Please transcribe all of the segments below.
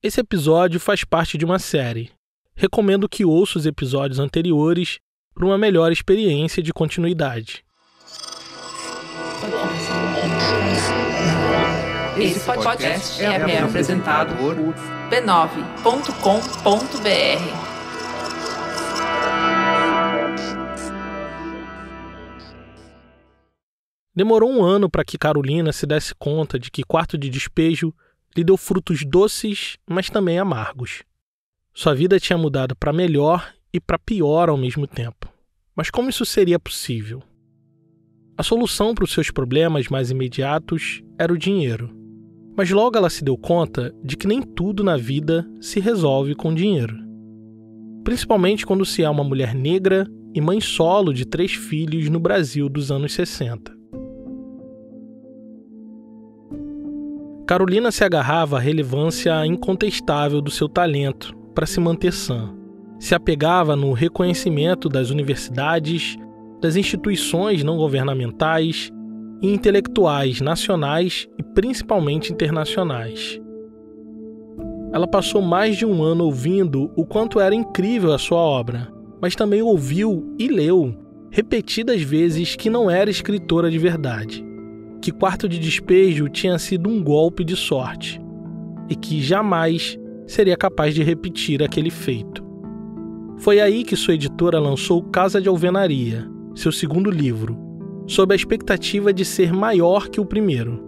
Esse episódio faz parte de uma série. Recomendo que ouça os episódios anteriores para uma melhor experiência de continuidade. Esse podcast é apresentado por b9.com.br. Demorou um ano para que Carolina se desse conta de que Quarto de Despejo lhe deu frutos doces, mas também amargos. Sua vida tinha mudado para melhor e para pior ao mesmo tempo. Mas como isso seria possível? A solução para os seus problemas mais imediatos era o dinheiro. Mas logo ela se deu conta de que nem tudo na vida se resolve com dinheiro. Principalmente quando se é uma mulher negra e mãe solo de 3 filhos no Brasil dos anos 60. Carolina se agarrava à relevância incontestável do seu talento para se manter sã. Se apegava no reconhecimento das universidades, das instituições não governamentais e intelectuais nacionais e principalmente internacionais. Ela passou mais de um ano ouvindo o quanto era incrível a sua obra, mas também ouviu e leu repetidas vezes que não era escritora de verdade, que Quarto de Despejo tinha sido um golpe de sorte e que jamais seria capaz de repetir aquele feito. Foi aí que sua editora lançou Casa de Alvenaria, seu segundo livro, sob a expectativa de ser maior que o primeiro.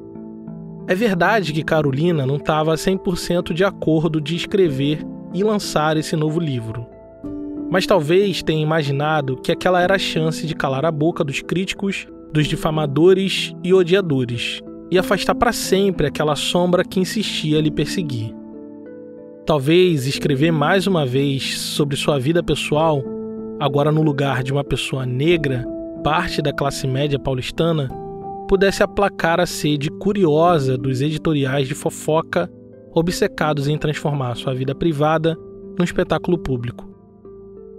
É verdade que Carolina não estava 100% de acordo de escrever e lançar esse novo livro, mas talvez tenha imaginado que aquela era a chance de calar a boca dos críticos, dos difamadores e odiadores, e afastar para sempre aquela sombra que insistia a lhe perseguir. Talvez escrever mais uma vez sobre sua vida pessoal, agora no lugar de uma pessoa negra, parte da classe média paulistana, pudesse aplacar a sede curiosa dos editoriais de fofoca obcecados em transformar sua vida privada num espetáculo público.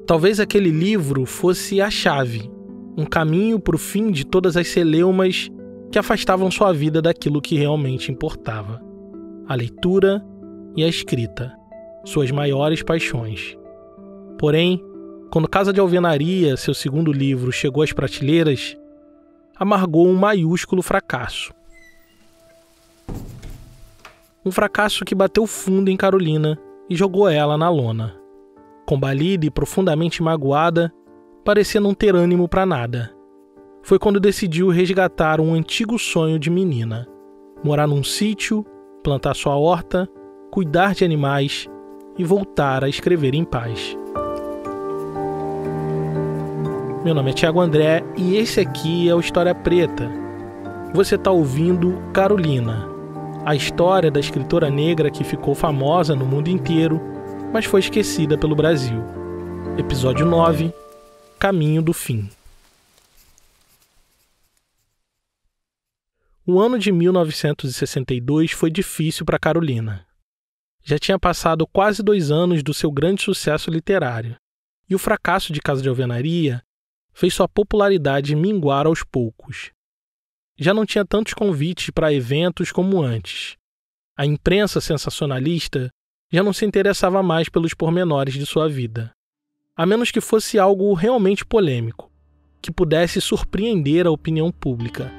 Talvez aquele livro fosse a chave, um caminho para o fim de todas as celeumas que afastavam sua vida daquilo que realmente importava: a leitura e a escrita, suas maiores paixões. Porém, quando Casa de Alvenaria, seu segundo livro, chegou às prateleiras, amargou um maiúsculo fracasso. Um fracasso que bateu fundo em Carolina e jogou ela na lona. Combalida e profundamente magoada, parecia não ter ânimo para nada. Foi quando decidiu resgatar um antigo sonho de menina: morar num sítio, plantar sua horta, cuidar de animais e voltar a escrever em paz. Meu nome é Thiago André e esse aqui é o História Preta. Você está ouvindo Carolina, a história da escritora negra que ficou famosa no mundo inteiro, mas foi esquecida pelo Brasil. Episódio 9, Caminho do Fim. O ano de 1962 foi difícil para Carolina. Já tinha passado quase 2 anos do seu grande sucesso literário, e o fracasso de Casa de Alvenaria fez sua popularidade minguar aos poucos. Já não tinha tantos convites para eventos como antes. A imprensa sensacionalista já não se interessava mais pelos pormenores de sua vida, a menos que fosse algo realmente polêmico, que pudesse surpreender a opinião pública.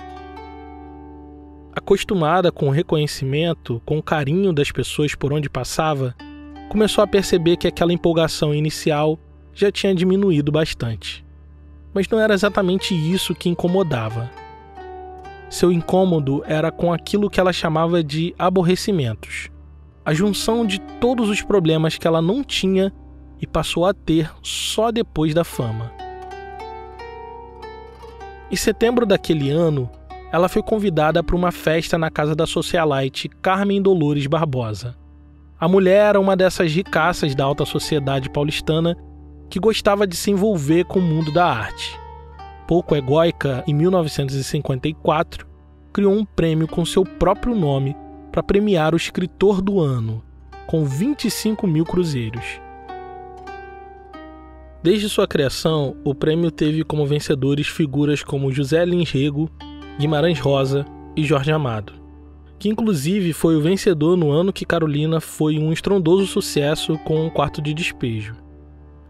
Acostumada com o reconhecimento, com o carinho das pessoas por onde passava, começou a perceber que aquela empolgação inicial já tinha diminuído bastante. Mas não era exatamente isso que incomodava. Seu incômodo era com aquilo que ela chamava de aborrecimentos, a junção de todos os problemas que ela não tinha e passou a ter só depois da fama. Em setembro daquele ano, ela foi convidada para uma festa na casa da socialite Carmen Dolores Barbosa. A mulher era uma dessas ricaças da alta sociedade paulistana que gostava de se envolver com o mundo da arte. Pouco egóica, em 1954, criou um prêmio com seu próprio nome para premiar o escritor do ano, com 25 mil cruzeiros. Desde sua criação, o prêmio teve como vencedores figuras como José Lins Rego, Guimarães Rosa e Jorge Amado. que inclusive foi o vencedor no ano que Carolina foi um estrondoso sucesso com um quarto de despejo.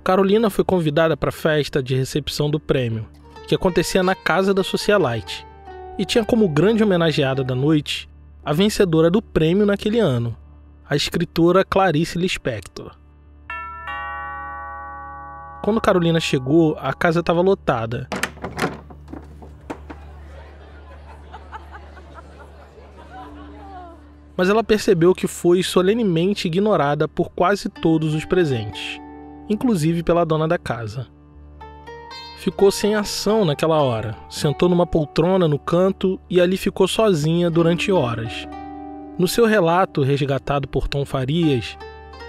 Carolina foi convidada para a festa de recepção do prêmio, que acontecia na casa da socialite, e tinha como grande homenageada da noite a vencedora do prêmio naquele ano, a escritora Clarice Lispector. Quando Carolina chegou, a casa estava lotada. Mas ela percebeu que foi solenemente ignorada por quase todos os presentes, inclusive pela dona da casa. Ficou sem ação naquela hora, sentou numa poltrona no canto e ali ficou sozinha durante horas. No seu relato, resgatado por Tom Farias,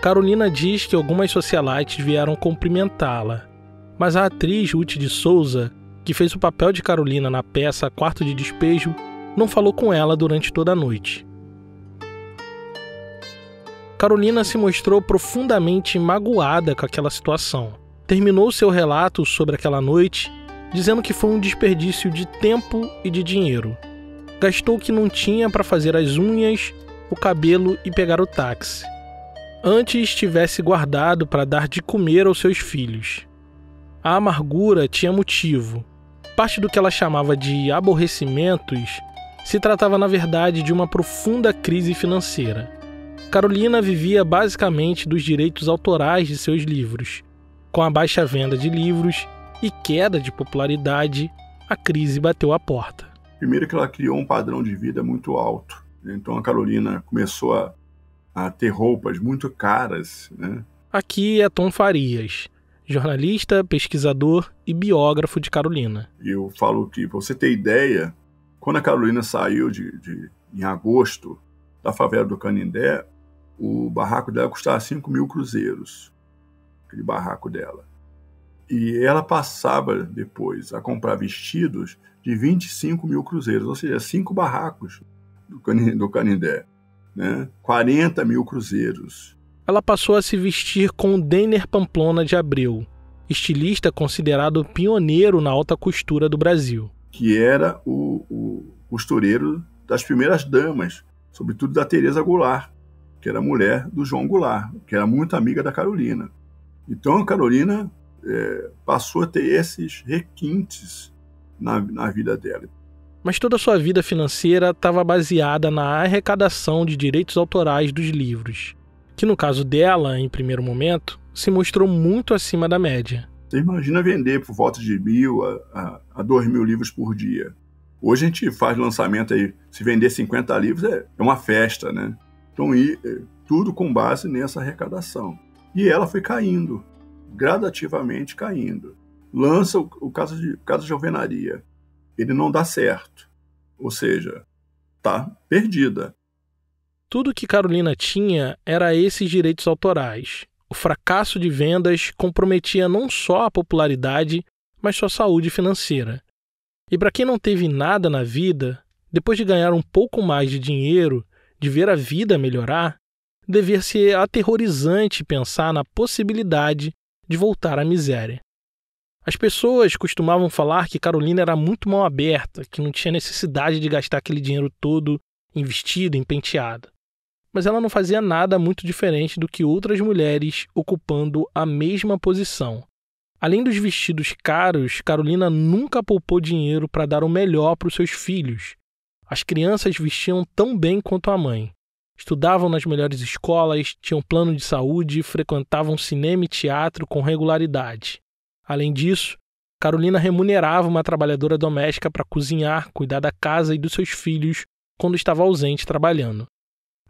Carolina diz que algumas socialites vieram cumprimentá-la, mas a atriz Ruth de Souza, que fez o papel de Carolina na peça Quarto de Despejo, não falou com ela durante toda a noite. Carolina se mostrou profundamente magoada com aquela situação. Terminou seu relato sobre aquela noite dizendo que foi um desperdício de tempo e de dinheiro. Gastou o que não tinha para fazer as unhas, o cabelo e pegar o táxi. Antes tivesse guardado para dar de comer aos seus filhos. A amargura tinha motivo. Parte do que ela chamava de aborrecimentos se tratava na verdade de uma profunda crise financeira. Carolina vivia basicamente dos direitos autorais de seus livros. Com a baixa venda de livros e queda de popularidade, a crise bateu à porta. Primeiro que ela criou um padrão de vida muito alto. Então a Carolina começou a ter roupas muito caras, né? Aqui é Tom Farias, jornalista, pesquisador e biógrafo de Carolina. Eu falo que, pra você ter ideia, quando a Carolina saiu em agosto da favela do Canindé, o barraco dela custava 5 mil cruzeiros, aquele barraco dela. E ela passava depois a comprar vestidos de 25 mil cruzeiros, ou seja, 5 barracos do Canindé, né? 40 mil cruzeiros. Ela passou a se vestir com Denner Pamplona de Abreu, estilista considerado pioneiro na alta costura do Brasil. Que era o costureiro das primeiras damas, sobretudo da Teresa Goulart, que era mulher do João Goulart, que era muito amiga da Carolina. Então a Carolina passou a ter esses requintes na vida dela. Mas toda a sua vida financeira estava baseada na arrecadação de direitos autorais dos livros, que no caso dela, em primeiro momento, se mostrou muito acima da média. Você imagina vender por volta de 1.000 a 2.000 livros por dia. Hoje a gente faz lançamento aí, se vender 50 livros é uma festa, né? Então, tudo com base nessa arrecadação. E ela foi caindo, gradativamente caindo. Lança o caso de alvenaria. Ele não dá certo. Ou seja, está perdida. Tudo que Carolina tinha era esses direitos autorais. O fracasso de vendas comprometia não só a popularidade, mas sua saúde financeira. E para quem não teve nada na vida, depois de ganhar um pouco mais de dinheiro, de ver a vida melhorar, devia ser aterrorizante pensar na possibilidade de voltar à miséria. As pessoas costumavam falar que Carolina era muito mal aberta, que não tinha necessidade de gastar aquele dinheiro todo em vestido, em penteada. Mas ela não fazia nada muito diferente do que outras mulheres ocupando a mesma posição. Além dos vestidos caros, Carolina nunca poupou dinheiro para dar o melhor para os seus filhos. As crianças vestiam tão bem quanto a mãe. Estudavam nas melhores escolas, tinham plano de saúde, frequentavam cinema e teatro com regularidade. Além disso, Carolina remunerava uma trabalhadora doméstica para cozinhar, cuidar da casa e dos seus filhos quando estava ausente trabalhando.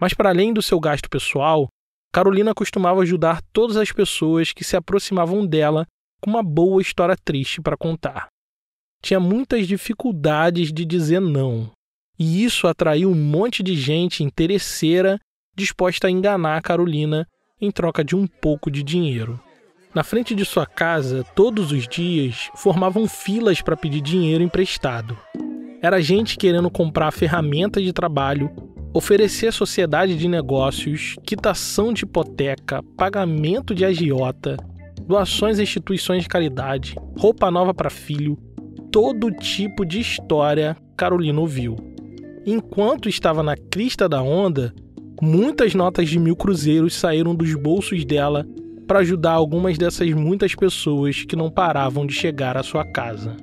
Mas para além do seu gasto pessoal, Carolina costumava ajudar todas as pessoas que se aproximavam dela com uma boa história triste para contar. Tinha muitas dificuldades de dizer não, e isso atraiu um monte de gente interesseira disposta a enganar a Carolina em troca de um pouco de dinheiro. Na frente de sua casa, todos os dias, formavam filas para pedir dinheiro emprestado. Era gente querendo comprar ferramentas de trabalho, oferecer sociedade de negócios, quitação de hipoteca, pagamento de agiota, doações a instituições de caridade, roupa nova para filho, todo tipo de história Carolina ouviu. Enquanto estava na crista da onda, muitas notas de 1.000 cruzeiros saíram dos bolsos dela para ajudar algumas dessas muitas pessoas que não paravam de chegar à sua casa.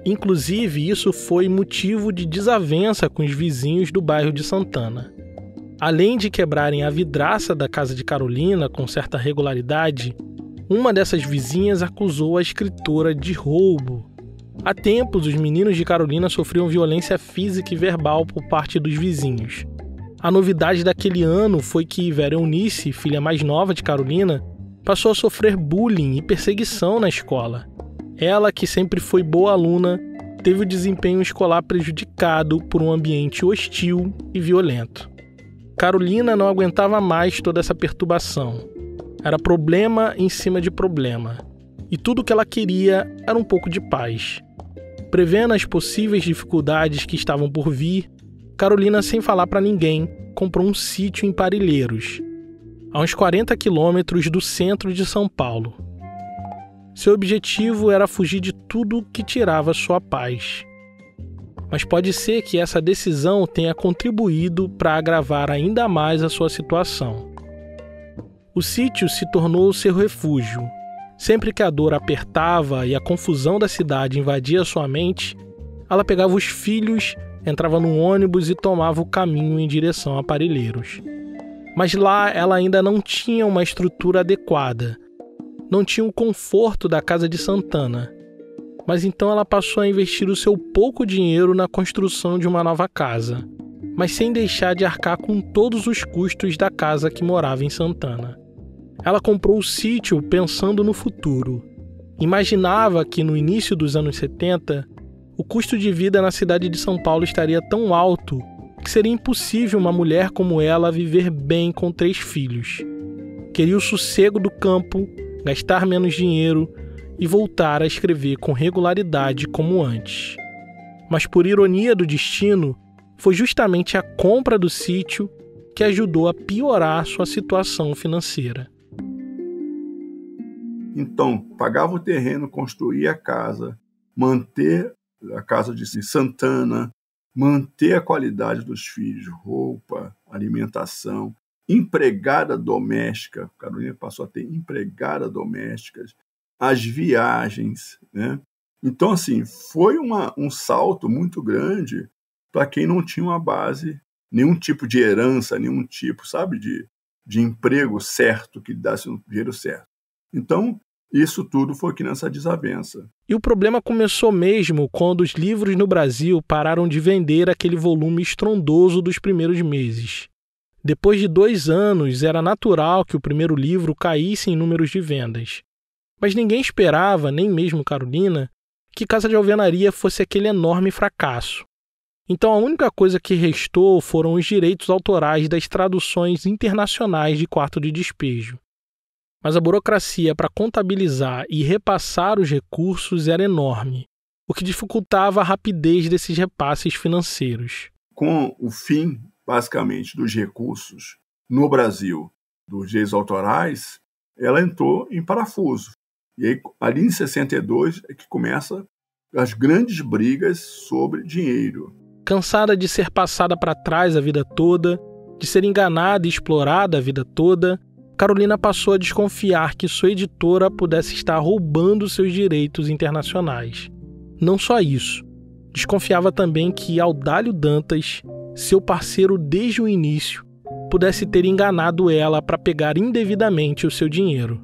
Inclusive, isso foi motivo de desavença com os vizinhos do bairro de Santana. Além de quebrarem a vidraça da casa de Carolina com certa regularidade, uma dessas vizinhas acusou a escritora de roubo. Há tempos, os meninos de Carolina sofriam violência física e verbal por parte dos vizinhos. A novidade daquele ano foi que Vera Eunice, filha mais nova de Carolina, passou a sofrer bullying e perseguição na escola. Ela, que sempre foi boa aluna, teve o desempenho escolar prejudicado por um ambiente hostil e violento. Carolina não aguentava mais toda essa perturbação. Era problema em cima de problema. E tudo o que ela queria era um pouco de paz. Prevendo as possíveis dificuldades que estavam por vir, Carolina, sem falar para ninguém, comprou um sítio em Parelheiros, a uns 40 quilômetros do centro de São Paulo. Seu objetivo era fugir de tudo que tirava sua paz. Mas pode ser que essa decisão tenha contribuído para agravar ainda mais a sua situação. O sítio se tornou seu refúgio. Sempre que a dor apertava e a confusão da cidade invadia sua mente, ela pegava os filhos, entrava no ônibus e tomava o caminho em direção a Parelheiros. Mas lá ela ainda não tinha uma estrutura adequada, não tinha o conforto da casa de Santana. Mas então ela passou a investir o seu pouco dinheiro na construção de uma nova casa, mas sem deixar de arcar com todos os custos da casa que morava em Santana. Ela comprou o sítio pensando no futuro. Imaginava que no início dos anos 70, o custo de vida na cidade de São Paulo estaria tão alto que seria impossível uma mulher como ela viver bem com 3 filhos. Queria o sossego do campo, gastar menos dinheiro e voltar a escrever com regularidade como antes. Mas por ironia do destino, foi justamente a compra do sítio que ajudou a piorar sua situação financeira. Então, pagava o terreno, construía a casa, manter a casa de Santana, manter a qualidade dos filhos, roupa, alimentação, empregada doméstica. Carolina passou a ter empregada domésticas, as viagens, né? Então, assim, foi um salto muito grande para quem não tinha uma base, nenhum tipo de herança, nenhum tipo, sabe, de emprego certo, que desse um dinheiro certo. Então, isso tudo foi aqui nessa desavença. E o problema começou mesmo quando os livros no Brasil pararam de vender aquele volume estrondoso dos primeiros meses. Depois de 2 anos, era natural que o primeiro livro caísse em números de vendas. Mas ninguém esperava, nem mesmo Carolina, que Casa de Alvenaria fosse aquele enorme fracasso. Então a única coisa que restou foram os direitos autorais das traduções internacionais de Quarto de Despejo. Mas a burocracia para contabilizar e repassar os recursos era enorme, o que dificultava a rapidez desses repasses financeiros. Com o fim, basicamente, dos recursos no Brasil, dos direitos autorais, ela entrou em parafuso. E aí, ali em 62 é que começam as grandes brigas sobre dinheiro. Cansada de ser passada para trás a vida toda, de ser enganada e explorada a vida toda, Carolina passou a desconfiar que sua editora pudesse estar roubando seus direitos internacionais. Não só isso, desconfiava também que Audálio Dantas, seu parceiro desde o início, pudesse ter enganado ela para pegar indevidamente o seu dinheiro.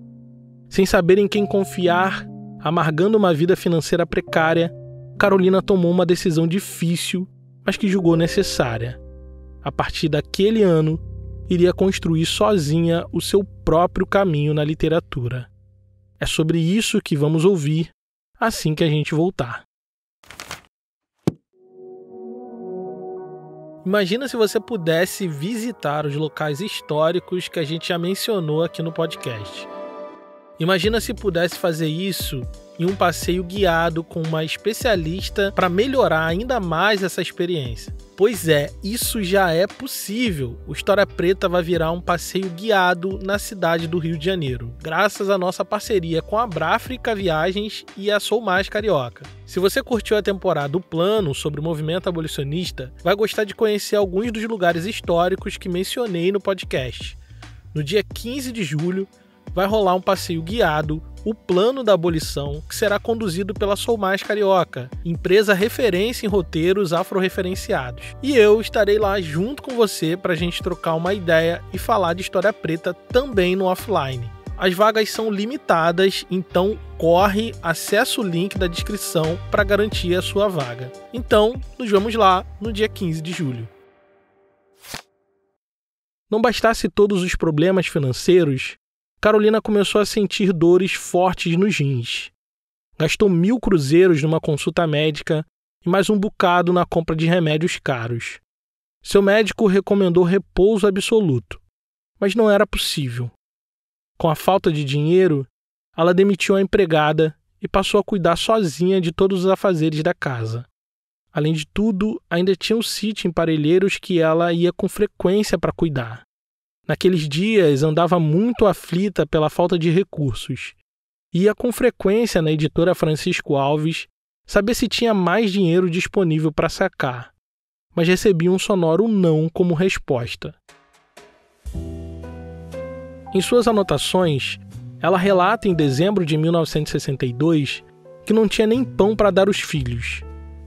Sem saber em quem confiar, amargando uma vida financeira precária, Carolina tomou uma decisão difícil, mas que julgou necessária. A partir daquele ano, iria construir sozinha o seu próprio caminho na literatura. É sobre isso que vamos ouvir assim que a gente voltar. Imagina se você pudesse visitar os locais históricos que a gente já mencionou aqui no podcast. Imagina se pudesse fazer isso em um passeio guiado com uma especialista para melhorar ainda mais essa experiência. Pois é, isso já é possível. O História Preta vai virar um passeio guiado na cidade do Rio de Janeiro, graças à nossa parceria com a Bráfrica Viagens e a Sou Mais Carioca. Se você curtiu a temporada do Plano sobre o movimento abolicionista, vai gostar de conhecer alguns dos lugares históricos que mencionei no podcast. No dia 15 de julho, vai rolar um passeio guiado, o Plano da Abolição, que será conduzido pela Sou Mais Carioca, empresa referência em roteiros afro-referenciados. E eu estarei lá junto com você para a gente trocar uma ideia e falar de História Preta também no offline. As vagas são limitadas, então corre, acessa o link da descrição para garantir a sua vaga. Então, nos vemos lá no dia 15 de julho. Não bastasse todos os problemas financeiros, Carolina começou a sentir dores fortes nos rins. Gastou 1.000 cruzeiros numa consulta médica e mais um bocado na compra de remédios caros. Seu médico recomendou repouso absoluto, mas não era possível. Com a falta de dinheiro, ela demitiu a empregada e passou a cuidar sozinha de todos os afazeres da casa. Além de tudo, ainda tinha um sítio em Parelheiros que ela ia com frequência para cuidar. Naqueles dias, andava muito aflita pela falta de recursos. Ia com frequência na editora Francisco Alves saber se tinha mais dinheiro disponível para sacar, mas recebia um sonoro não como resposta. Em suas anotações, ela relata em dezembro de 1962 que não tinha nem pão para dar aos filhos.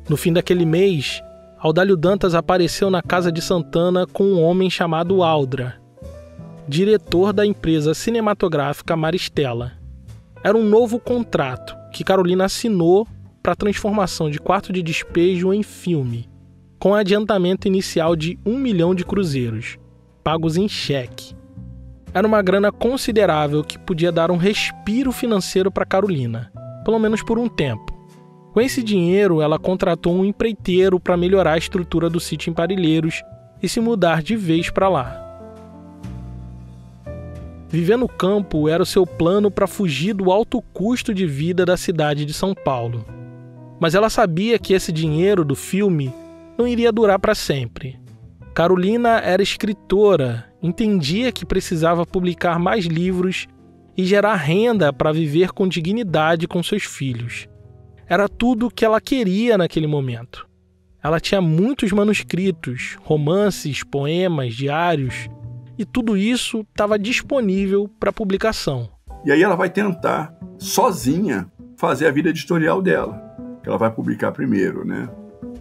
No fim daquele mês, Audálio Dantas apareceu na casa de Santana com um homem chamado Aldra, diretor da empresa cinematográfica Maristela. Era um novo contrato que Carolina assinou para a transformação de quarto de despejo em filme, com adiantamento inicial de 1 milhão de cruzeiros, pagos em cheque. Era uma grana considerável que podia dar um respiro financeiro para Carolina, pelo menos por um tempo. Com esse dinheiro, ela contratou um empreiteiro para melhorar a estrutura do sítio em Parelheiros e se mudar de vez para lá. Viver no campo era o seu plano para fugir do alto custo de vida da cidade de São Paulo. Mas ela sabia que esse dinheiro do filme não iria durar para sempre. Carolina era escritora, entendia que precisava publicar mais livros e gerar renda para viver com dignidade com seus filhos. Era tudo o que ela queria naquele momento. Ela tinha muitos manuscritos, romances, poemas, diários, e tudo isso estava disponível para publicação. E aí ela vai tentar, sozinha, fazer a vida editorial dela. Que ela vai publicar primeiro, né?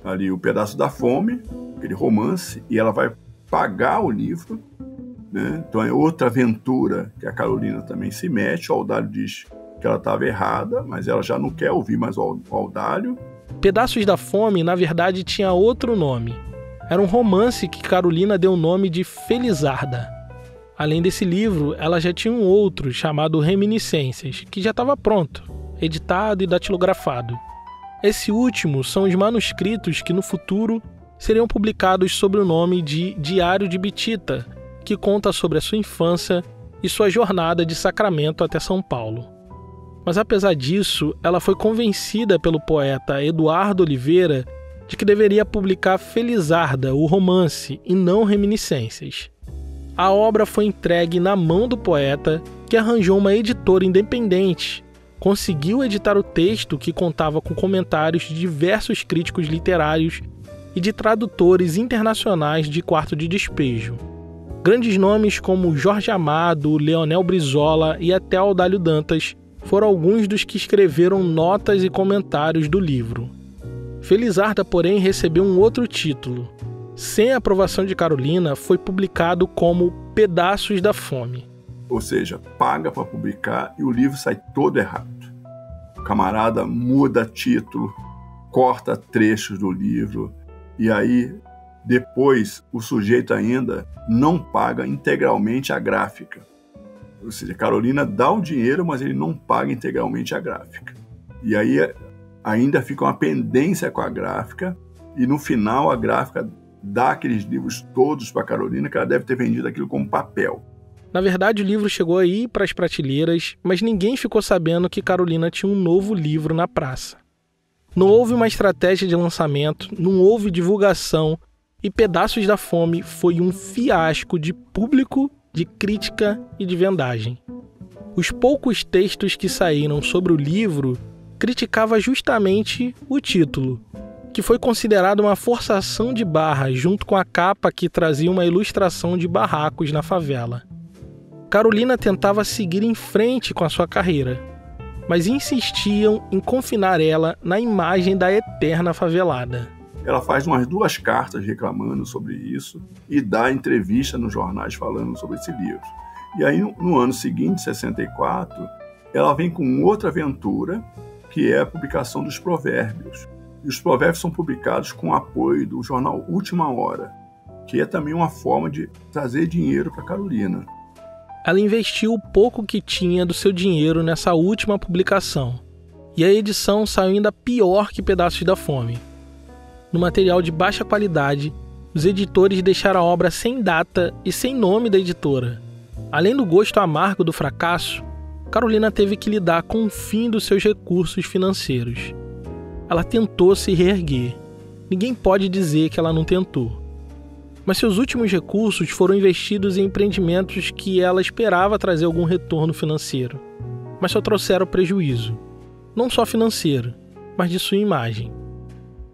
Ali O Pedaço da Fome, aquele romance, e ela vai pagar o livro, né? Então é outra aventura que a Carolina também se mete. O Audálio diz que ela estava errada, mas ela já não quer ouvir mais o Audálio. Pedaços da Fome, na verdade, tinha outro nome. Era um romance que Carolina deu o nome de Felizarda. Além desse livro, ela já tinha um outro chamado Reminiscências, que já estava pronto, editado e datilografado. Esse último são os manuscritos que no futuro seriam publicados sob o nome de Diário de Bitita, que conta sobre a sua infância e sua jornada de Sacramento até São Paulo. Mas apesar disso, ela foi convencida pelo poeta Eduardo Oliveira de que deveria publicar Felizarda, o romance, e não Reminiscências. A obra foi entregue na mão do poeta, que arranjou uma editora independente, conseguiu editar o texto, que contava com comentários de diversos críticos literários e de tradutores internacionais de quarto de despejo. Grandes nomes como Jorge Amado, Leonel Brizola e até Audálio Dantas foram alguns dos que escreveram notas e comentários do livro. Felizarda, porém, recebeu um outro título. Sem a aprovação de Carolina, foi publicado como Pedaços da Fome. Ou seja, paga para publicar e o livro sai todo errado. O camarada muda título, corta trechos do livro e aí depois o sujeito ainda não paga integralmente a gráfica. Ou seja, Carolina dá o dinheiro, mas ele não paga integralmente a gráfica. E aí ainda fica uma pendência com a gráfica e no final a gráfica dá aqueles livros todos para Carolina, que ela deve ter vendido aquilo como papel. Na verdade, o livro chegou aí para as prateleiras, mas ninguém ficou sabendo que Carolina tinha um novo livro na praça. Não houve uma estratégia de lançamento, não houve divulgação, e Pedaços da Fome foi um fiasco de público, de crítica e de vendagem. Os poucos textos que saíram sobre o livro criticavam justamente o título, que foi considerado uma forçação de barra junto com a capa que trazia uma ilustração de barracos na favela. Carolina tentava seguir em frente com a sua carreira, mas insistiam em confinar ela na imagem da eterna favelada. Ela faz umas 2 cartas reclamando sobre isso e dá entrevista nos jornais falando sobre esse livro. E aí, no ano seguinte, 64, ela vem com outra aventura, que é a publicação dos Provérbios. E os Provérbios são publicados com o apoio do jornal Última Hora, que é também uma forma de trazer dinheiro para Carolina. Ela investiu o pouco que tinha do seu dinheiro nessa última publicação, e a edição saiu ainda pior que Pedaços da Fome. No material de baixa qualidade, os editores deixaram a obra sem data e sem nome da editora. Além do gosto amargo do fracasso, Carolina teve que lidar com o fim dos seus recursos financeiros. Ela tentou se reerguer. Ninguém pode dizer que ela não tentou. Mas seus últimos recursos foram investidos em empreendimentos que ela esperava trazer algum retorno financeiro, mas só trouxeram prejuízo, não só financeiro, mas de sua imagem.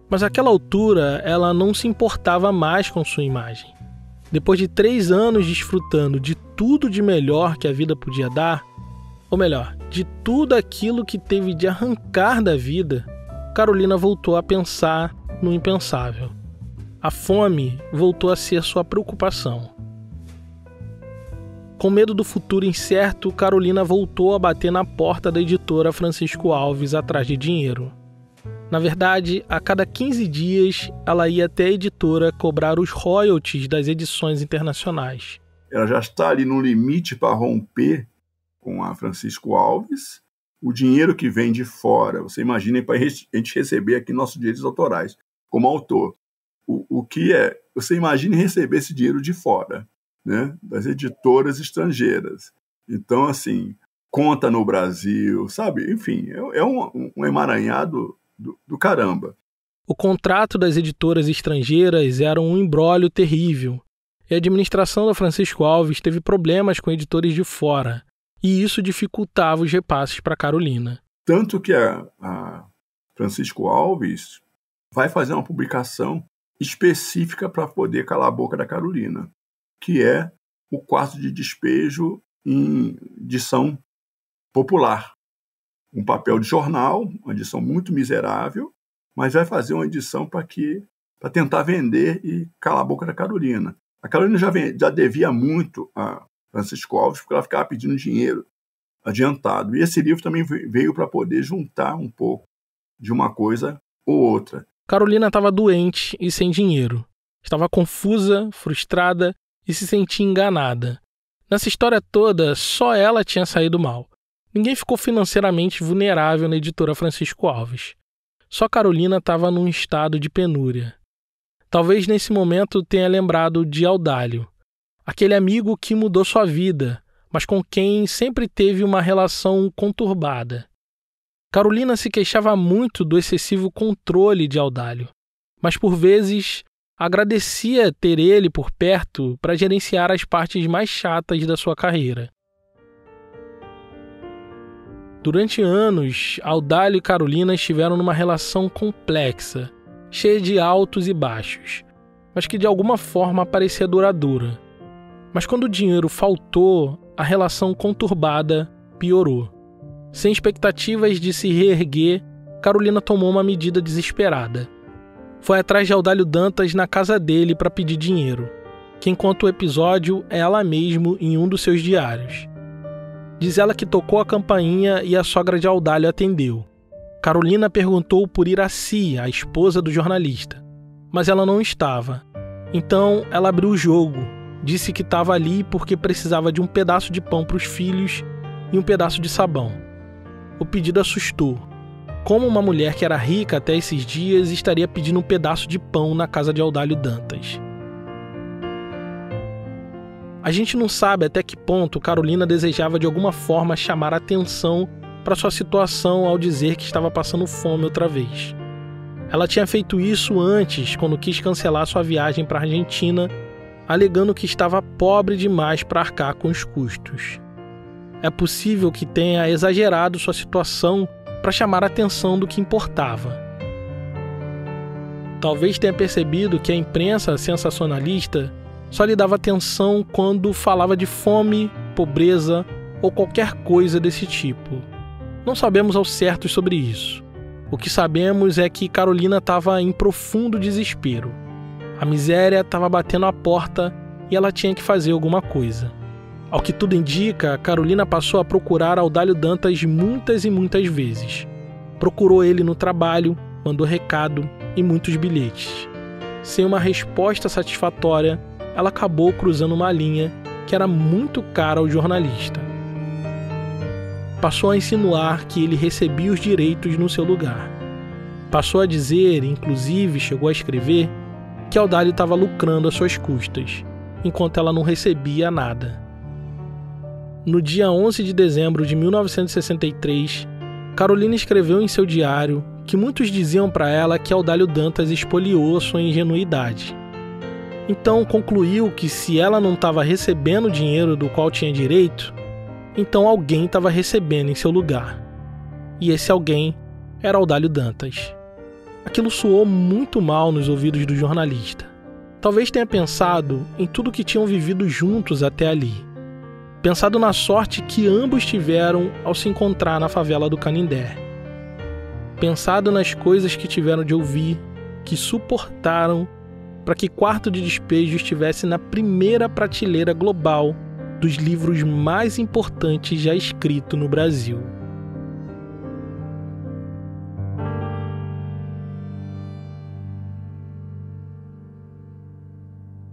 Mas àquela altura, ela não se importava mais com sua imagem. Depois de 3 anos desfrutando de tudo de melhor que a vida podia dar, ou melhor, de tudo aquilo que teve de arrancar da vida, Carolina voltou a pensar no impensável. A fome voltou a ser sua preocupação. Com medo do futuro incerto, Carolina voltou a bater na porta da editora Francisco Alves atrás de dinheiro. Na verdade, a cada 15 dias, ela ia até a editora cobrar os royalties das edições internacionais. Ela já está ali no limite para romper com a Francisco Alves. O dinheiro que vem de fora, você imagina, para a gente receber aqui nossos direitos autorais como autor. O que é? Você imagina receber esse dinheiro de fora, né? Das editoras estrangeiras. Então, assim, conta no Brasil, sabe? Enfim, é um emaranhado do caramba. O contrato das editoras estrangeiras era um imbróglio terrível. E a administração da Francisco Alves teve problemas com editores de fora. E isso dificultava os repasses para Carolina. Tanto que a Francisco Alves vai fazer uma publicação específica para poder calar a boca da Carolina, que é o Quarto de Despejo em edição popular. Um papel de jornal, uma edição muito miserável, mas vai fazer uma edição para tentar vender e calar a boca da Carolina. A Carolina já devia muito a Francisco Alves, porque ela ficava pedindo dinheiro adiantado. E esse livro também veio para poder juntar um pouco de uma coisa ou outra. Carolina estava doente e sem dinheiro. Estava confusa, frustrada e se sentia enganada. Nessa história toda, só ela tinha saído mal. Ninguém ficou financeiramente vulnerável na editora Francisco Alves. Só Carolina estava num estado de penúria. Talvez nesse momento tenha lembrado de Audálio, aquele amigo que mudou sua vida, mas com quem sempre teve uma relação conturbada. Carolina se queixava muito do excessivo controle de Audálio, mas por vezes agradecia ter ele por perto para gerenciar as partes mais chatas da sua carreira. Durante anos, Audálio e Carolina estiveram numa relação complexa, cheia de altos e baixos, mas que de alguma forma parecia duradoura. Mas quando o dinheiro faltou, a relação conturbada piorou. Sem expectativas de se reerguer, Carolina tomou uma medida desesperada. Foi atrás de Audálio Dantas na casa dele para pedir dinheiro. Quem conta o episódio é ela mesma em um dos seus diários. Diz ela que tocou a campainha e a sogra de Audálio atendeu. Carolina perguntou por Iraci, a esposa do jornalista, mas ela não estava. Então ela abriu o jogo, disse que estava ali porque precisava de um pedaço de pão para os filhos e um pedaço de sabão. O pedido assustou. Como uma mulher que era rica até esses dias estaria pedindo um pedaço de pão na casa de Audálio Dantas? A gente não sabe até que ponto Carolina desejava de alguma forma chamar a atenção para sua situação ao dizer que estava passando fome outra vez. Ela tinha feito isso antes, quando quis cancelar sua viagem para a Argentina, alegando que estava pobre demais para arcar com os custos. É possível que tenha exagerado sua situação para chamar a atenção do que importava. Talvez tenha percebido que a imprensa sensacionalista só lhe dava atenção quando falava de fome, pobreza ou qualquer coisa desse tipo. Não sabemos ao certo sobre isso. O que sabemos é que Carolina estava em profundo desespero. A miséria estava batendo a porta e ela tinha que fazer alguma coisa. Ao que tudo indica, Carolina passou a procurar Audálio Dantas muitas e muitas vezes. Procurou ele no trabalho, mandou recado e muitos bilhetes. Sem uma resposta satisfatória, ela acabou cruzando uma linha que era muito cara ao jornalista. Passou a insinuar que ele recebia os direitos no seu lugar. Passou a dizer, inclusive chegou a escrever, que Audálio estava lucrando às suas custas, enquanto ela não recebia nada. No dia 11 de dezembro de 1963, Carolina escreveu em seu diário que muitos diziam para ela que Audálio Dantas expoliou sua ingenuidade. Então concluiu que se ela não estava recebendo o dinheiro do qual tinha direito, então alguém estava recebendo em seu lugar. E esse alguém era Audálio Dantas. Aquilo soou muito mal nos ouvidos do jornalista. Talvez tenha pensado em tudo que tinham vivido juntos até ali. Pensado na sorte que ambos tiveram ao se encontrar na favela do Canindé. Pensado nas coisas que tiveram de ouvir, que suportaram para que Quarto de Despejo estivesse na primeira prateleira global dos livros mais importantes já escritos no Brasil.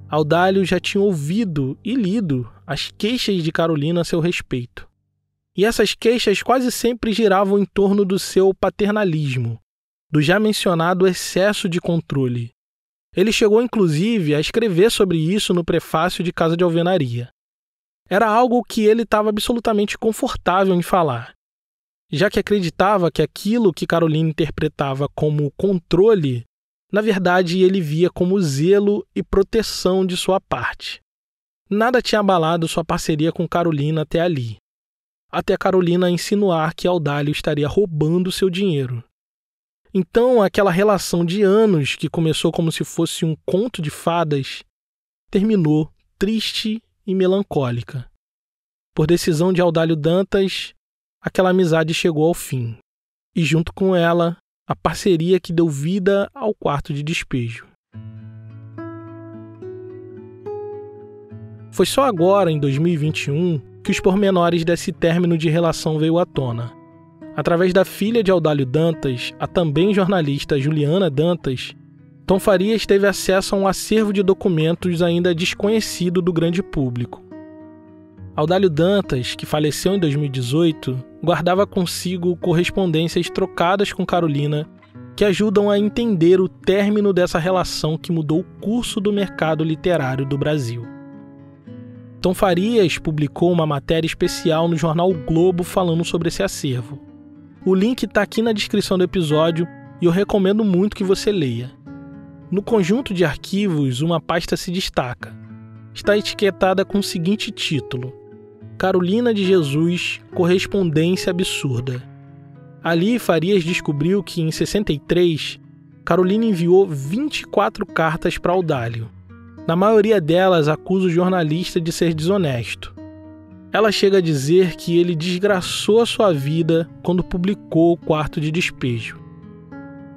Audálio já tinha ouvido e lido as queixas de Carolina a seu respeito. E essas queixas quase sempre giravam em torno do seu paternalismo, do já mencionado excesso de controle. Ele chegou inclusive a escrever sobre isso no prefácio de Casa de Alvenaria. Era algo que ele estava absolutamente confortável em falar, já que acreditava que aquilo que Carolina interpretava como controle, na verdade ele via como zelo e proteção de sua parte. Nada tinha abalado sua parceria com Carolina até ali, até Carolina insinuar que Audálio estaria roubando seu dinheiro. Então aquela relação de anos que começou como se fosse um conto de fadas, terminou triste e melancólica. Por decisão de Audálio Dantas, aquela amizade chegou ao fim, e junto com ela, a parceria que deu vida ao Quarto de Despejo. Foi só agora, em 2021, que os pormenores desse término de relação veio à tona. Através da filha de Audálio Dantas, a também jornalista Juliana Dantas, Tom Farias teve acesso a um acervo de documentos ainda desconhecido do grande público. Audálio Dantas, que faleceu em 2018, guardava consigo correspondências trocadas com Carolina que ajudam a entender o término dessa relação que mudou o curso do mercado literário do Brasil. Tom Farias publicou uma matéria especial no jornal O Globo falando sobre esse acervo. O link está aqui na descrição do episódio e eu recomendo muito que você leia. No conjunto de arquivos, uma pasta se destaca. Está etiquetada com o seguinte título: Carolina de Jesus, correspondência absurda. Ali, Farias descobriu que, em 63, Carolina enviou 24 cartas para Audálio. Na maioria delas, acusa o jornalista de ser desonesto. Ela chega a dizer que ele desgraçou a sua vida quando publicou o Quarto de Despejo.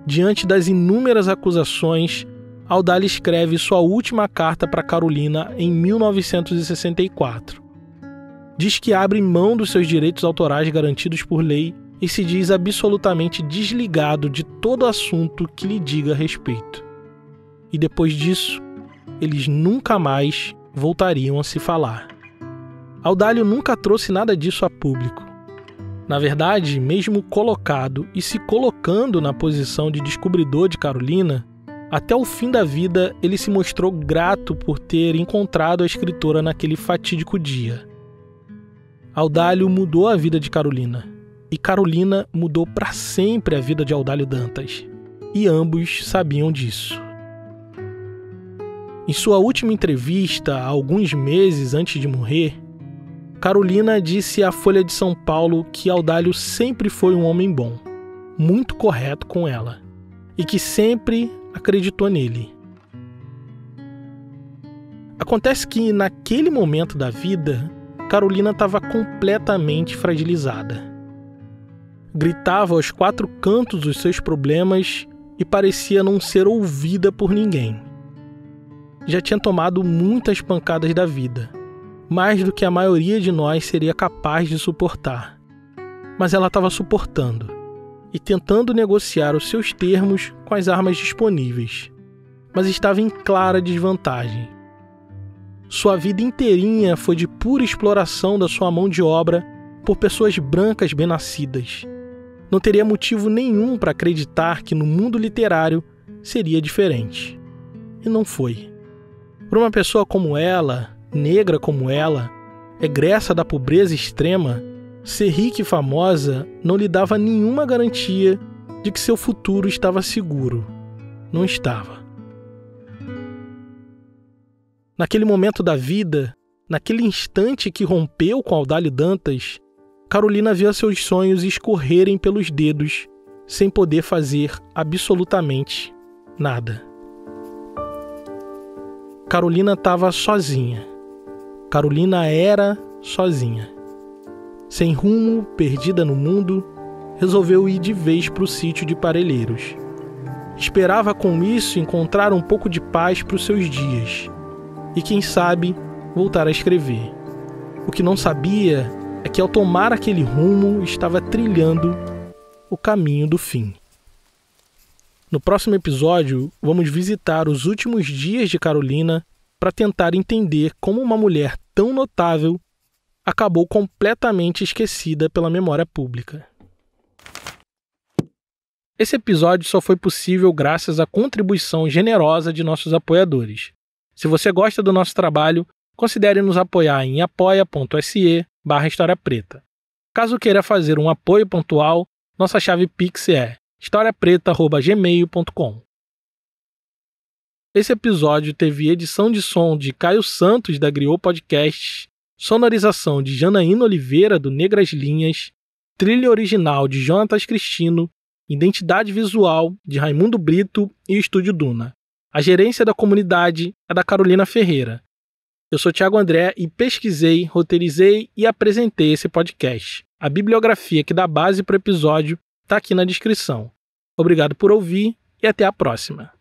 Diante das inúmeras acusações, Audálio escreve sua última carta para Carolina em 1964. Diz que abre mão dos seus direitos autorais garantidos por lei e se diz absolutamente desligado de todo assunto que lhe diga respeito. E depois disso, eles nunca mais voltariam a se falar. Audálio nunca trouxe nada disso a público. Na verdade, mesmo colocado e se colocando na posição de descobridor de Carolina, Até o fim da vida, ele se mostrou grato por ter encontrado a escritora naquele fatídico dia. Audálio mudou a vida de Carolina, e Carolina mudou para sempre a vida de Audálio Dantas, e ambos sabiam disso. Em sua última entrevista, há alguns meses antes de morrer, Carolina disse à Folha de São Paulo que Audálio sempre foi um homem bom, muito correto com ela, e que sempre acreditou nele. Acontece que, naquele momento da vida, Carolina estava completamente fragilizada. Gritava aos quatro cantos dos seus problemas e parecia não ser ouvida por ninguém. Já tinha tomado muitas pancadas da vida, mais do que a maioria de nós seria capaz de suportar. Mas ela estava suportando e tentando negociar os seus termos com as armas disponíveis, mas estava em clara desvantagem. Sua vida inteirinha foi de pura exploração da sua mão de obra por pessoas brancas bem-nascidas. Não teria motivo nenhum para acreditar que no mundo literário seria diferente. E não foi. Para uma pessoa como ela, negra como ela, egressa da pobreza extrema, ser rica e famosa não lhe dava nenhuma garantia de que seu futuro estava seguro. Não estava. Naquele momento da vida, naquele instante que rompeu com Audálio Dantas, Carolina viu seus sonhos escorrerem pelos dedos, sem poder fazer absolutamente nada. Carolina estava sozinha. Carolina era sozinha. Sem rumo, perdida no mundo, resolveu ir de vez para o sítio de Parelheiros. Esperava com isso encontrar um pouco de paz para os seus dias e, quem sabe, voltar a escrever. O que não sabia é que, ao tomar aquele rumo, estava trilhando o caminho do fim. No próximo episódio, vamos visitar os últimos dias de Carolina para tentar entender como uma mulher tão notável acabou completamente esquecida pela memória pública. Esse episódio só foi possível graças à contribuição generosa de nossos apoiadores. Se você gosta do nosso trabalho, considere nos apoiar em apoia.se/História Preta. Caso queira fazer um apoio pontual, nossa chave Pix é historiapreta@gmail.com. Esse episódio teve edição de som de Caio Santos, da Griot Podcasts, sonorização de Janaína Oliveira, do Negras Linhas, trilha original de Jonatas Cristino, identidade visual de Raimundo Brito e Estúdio Duna. A gerência da comunidade é da Carolina Ferreira. Eu sou Thiago André e pesquisei, roteirizei e apresentei esse podcast. A bibliografia que dá base para o episódio está aqui na descrição. Obrigado por ouvir e até a próxima.